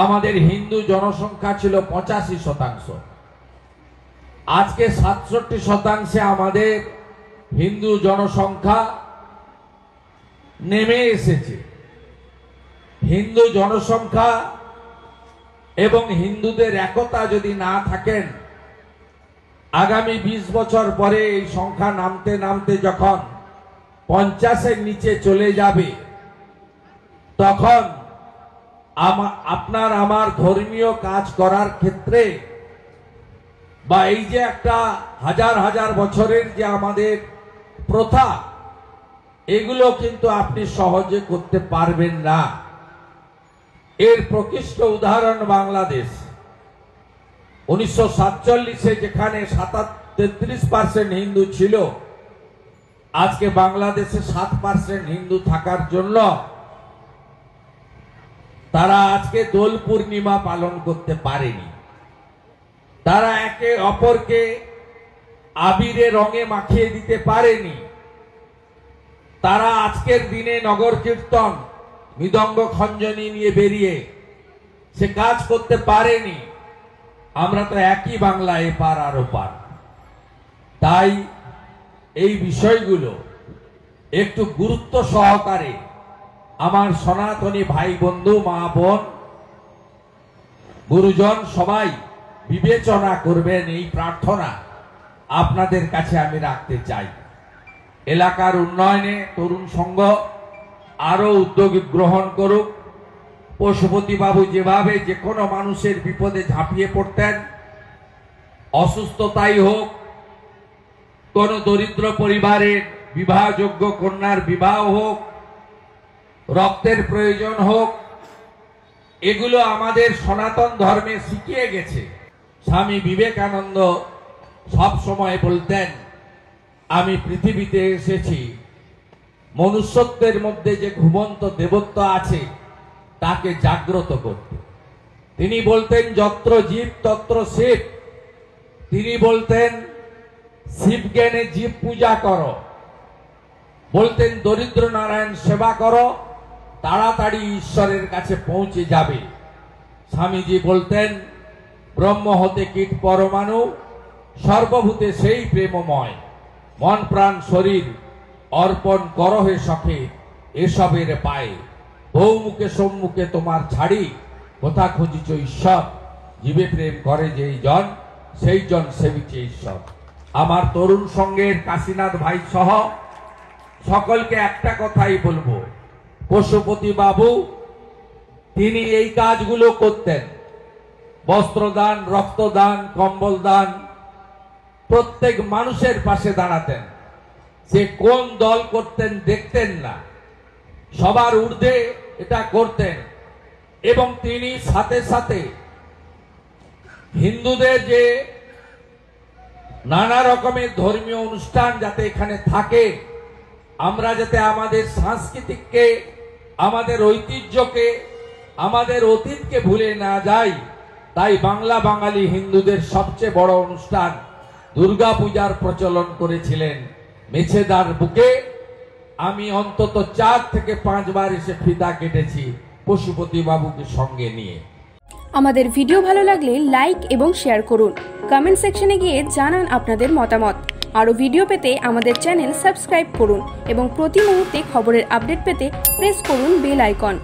আমাদের হিন্দু জনসংখ্যা ছিল 85%। আজকে 67% আমাদের হিন্দু জনসংখ্যা নেমে এসেছে। হিন্দু জনসংখ্যা এবং হিন্দুদের একতা যদি না থাকেন, আগামী 20 বছর পরে এই সংখ্যা নামতে নামতে যখন 50-এর নিচে চলে যাবে, তখন আপনার আমার ধর্মীয় কাজ করার ক্ষেত্রে বা এই যে একটা হাজার হাজার বছরের যে আমাদের প্রথা, এগুলো কিন্তু আপনি সহজে করতে পারবেন না। এর প্রকৃষ্ট উদাহরণ বাংলাদেশ। 1947-এ যেখানে 33% হিন্দু ছিল, আজকে বাংলাদেশে 7% হিন্দু থাকার জন্য তারা আজকে দোল পূর্ণিমা পালন করতে পারেনি। তারা একে অপরকে আবিরে রঙে মাখিয়ে দিতে পারেনি। তারা আজকের দিনে নগর কীর্তন, মৃদঙ্গ খঞ্জনি নিয়ে বেরিয়ে সে কাজ করতে পারেনি। আমরা তো একই বাংলা, এপার আর ওপার। তাই এই বিষয়গুলো একটু গুরুত্ব সহকারে আমার সনাতনী ভাই বন্ধু, মা বোন, গুরুজন সবাই বিবেচনা করবেন, এই প্রার্থনা আপনাদের কাছে আমি রাখতে চাই। এলাকার উন্নয়নে তরুণ সংঘ আরো উদ্যোগ গ্রহণ করুক। পশুপতি বাবু যেভাবে যে কোনো মানুষের বিপদে ঝাঁপিয়ে পড়তেন, অসুস্থতাই হোক, কোন দরিদ্র পরিবারের বিবাহযোগ্য কন্যার বিবাহ হোক, রক্তের প্রয়োজন হোক, এগুলো আমাদের সনাতন ধর্মে শিখিয়ে গেছে। স্বামী বিবেকানন্দ সব সময় বলতেন, আমি পৃথিবীতে এসেছি মনুষ্যত্বের মধ্যে যে ঘুমন্ত দেবত্ব আছে তাকে জাগ্রত করতে। তিনি বলতেন, যত্র জীব তত্র শিব। তিনি বলতেন, শিব জ্ঞানে জীব পূজা করো। বলতেন, দরিদ্র নারায়ণ সেবা করো, তাড়াতাড়ি ঈশ্বরের কাছে পৌঁছে যাবে। স্বামীজি বলতেন, ব্রহ্ম হতে কীট পরমাণু, সর্বভূতে সেই প্রেমময়। মন প্রাণ শরীর অর্পণ করো হে সখে, এসবের পায়ে। বহুমুখে সম্মুখে তোমার ছাড়ি, কোথা খুঁজিছ ঈশ্বর। জীবে প্রেম করে যেই জন, সেই জন সেবিছে ঈশ্বর। আমার তরুণ সংঘের কাশীনাথ ভাই সহ সকলকে একটা কথাই বলবো, পশুপতি বাবু তিনি এই কাজগুলো করতেন। বস্ত্রদান, রক্তদান, কম্বল দান, প্রত্যেক মানুষের পাশে দাঁড়াতেন। সে কোন দল করতেন দেখতেন না, সবার ঊর্ধ্বে এটা করতেন। এবং তিনি সাথে সাথে হিন্দুদের যে নানা রকমের ধর্মীয় অনুষ্ঠান যাতে এখানে থাকে, আমরা যাতে আমাদের সংস্কৃতিকে, আমাদের ঐতিহ্যকে, আমাদের অতীতকে ভুলে না যাই, তাই বাংলা বাঙালি হিন্দুদের সবচেয়ে বড় অনুষ্ঠান দুর্গা পূজার প্রচলন করেছিলেন মেছেদার বুকে। আমি অন্তত 4 থেকে 5 বার এসে ফিতা কেটেছি পশুপতি বাবুকে সঙ্গে নিয়ে। আমাদের ভিডিও ভালো লাগলে লাইক এবং শেয়ার করুন। কমেন্ট সেকশনে গিয়ে জানান আপনাদের মতামত। আরও ভিডিও পেতে আমাদের চ্যানেল সাবস্ক্রাইব করুন এবং প্রতি মুহূর্তে খবরের আপডেট পেতে প্রেস করুন বেল আইকন।